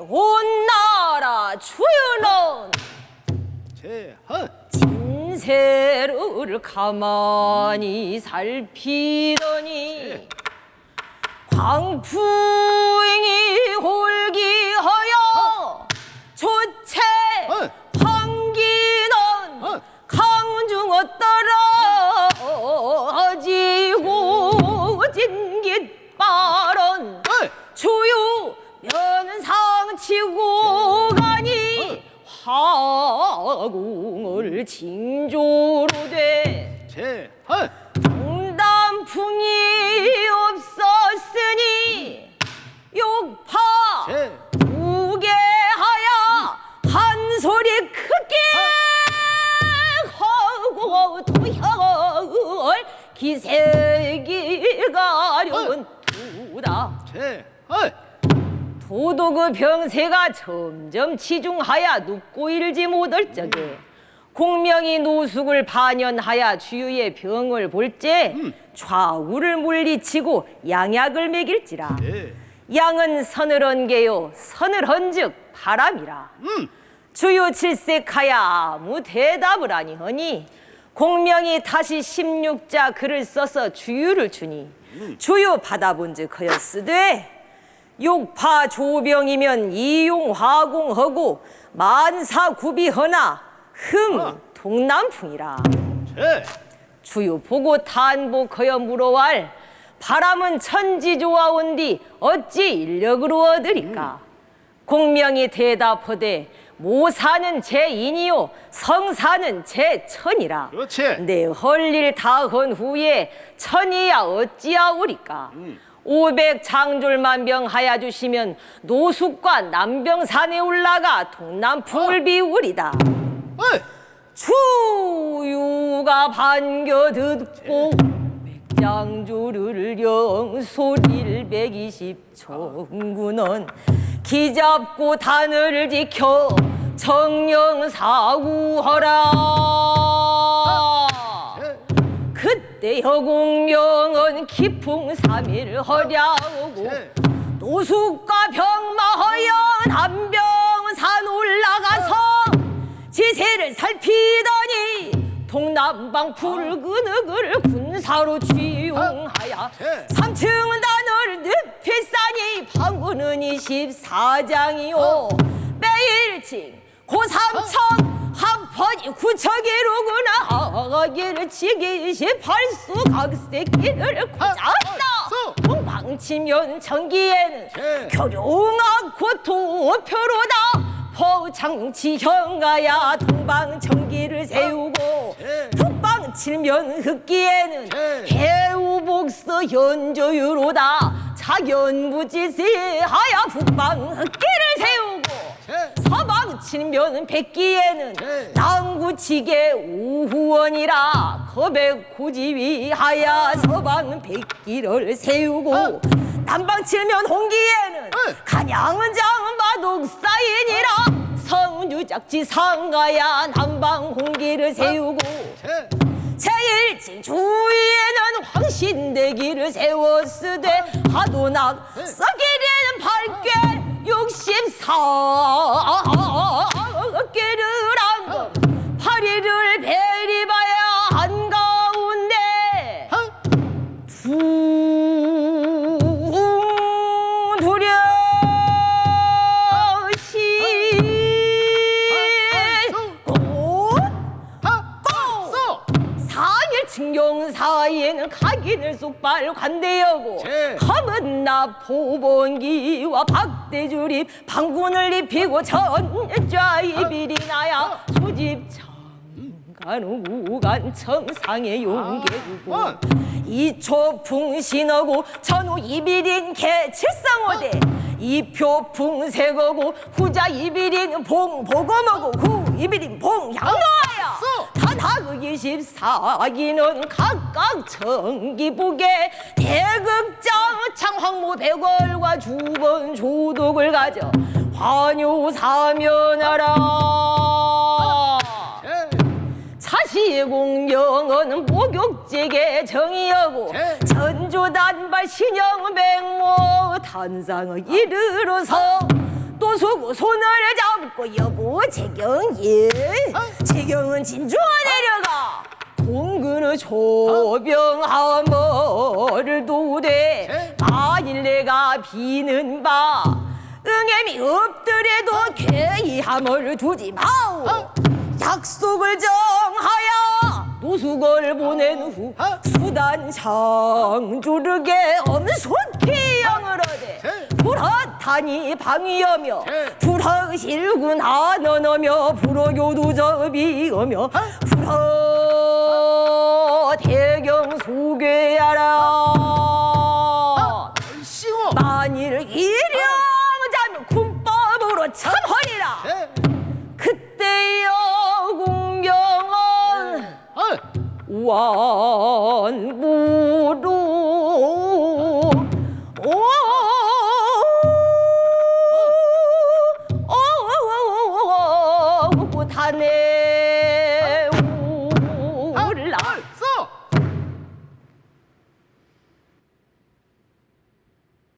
온 나라 주유는 진세를 가만히 살피더니 광풍이 hol기하여 조체 환기는 강중어 떨어지고 진깃발은 주유 면상 치고 가니 화궁을 징조로 돼 동단풍이 없었으니 욕파 우게하야 한 소리 크게 하고 도혈 기세기가려운 두다 도도 그 병세가 점점 치중하여 눕고 일지 못할 적에 공명이 노숙을 반연하여 주유의 병을 볼째 좌우를 물리치고 양약을 먹일지라 양은 선을 헌게요 선을 헌즉 바람이라 주유 칠색하여 아무 대답을 아니하니 공명이 다시 16자 글을 써서 주유를 주니 주유 받아본즉 하였으되 욕파 조병이면 이용화공하고 만사구비허나 동남풍이라 주유 보고 탄복하여 물어왈 바람은 천지 좋아온디 어찌 인력으로 얻으리까 공명이 대답하되 모사는 제 인이요 성사는 제 천이라 내 할 일 다 한 후에 천이야 어찌하오리까 500 장졸만병 하여 주시면 노숙과 남병산에 올라가 동남풍을 비우리다 주유가 반겨 듣고 백장조를 영소리를 120 청군은 기잡고 단을 지켜 정령사구하라 그때 여공명은 기풍 3일 허랴오고 노숙과 병마하여 남병산 올라가서 지세를 살피더니 동남방 붉은 군사로 취용하여 3층 단을 늪에 싸니 방구는 24장이요 매일칭 고삼청 한펀이 구척이로구나 하기를 치기 28수 각색기를 고자한다 동방치면 전기에는 교룡한 고토표로다 포장치형가야 동방청기를 세우고 북방칠면 흑기에는 해우복서 현조유로다 자견무지세하야 북방흑기를 세우고 서방칠면 백기에는 낭구치게 우후원이라 거백고지위하야 서방 백기를 세우고 남방칠면 홍기에는 간양은장 마독사인이라 성유작지 상가야 남방 홍기를 세우고 제1진 주위에는 황신대기를 세웠으되 하도낙 썩이리는 발괴 64개를 한금 8일을 베리봐야 한가운데 칭용사에는 각인을 쏙발 관대하고 검은 나포본기와 박대주립 방군을 입히고 전좌이비리 나야 소집 장간 우간 청상의 용계구고 이초풍신하고 전후 이비린 개칠성호대 이표풍색하고 후자 이비린 봉보검하고 후 이비린 봉양로하야 단하그 24기는 각각 청기북에 대극장 창황모 백월과 주번 조독을 가져 환요사면하라 자시의 공명은 목욕제계 정의하고 전조단발 신영백모 탄상을 이르러서 또 노수고 손을 잡고 여보 재경이 재경은 진주가 내려가 동근의 조병하머를 도대 만일 내가 비는 바 응엠이 없더라도 괴이함을 두지 마오 약속을 정하여 노숙을 보낸 후 수단 창조르게 엄속히 영을 얻에 불허타니 방위하며 불허실군 안언하며 불허교도접이하며 불허 대경 소개하라 만일 이령자면 군법으로 참하리라 그때여 공경은 완부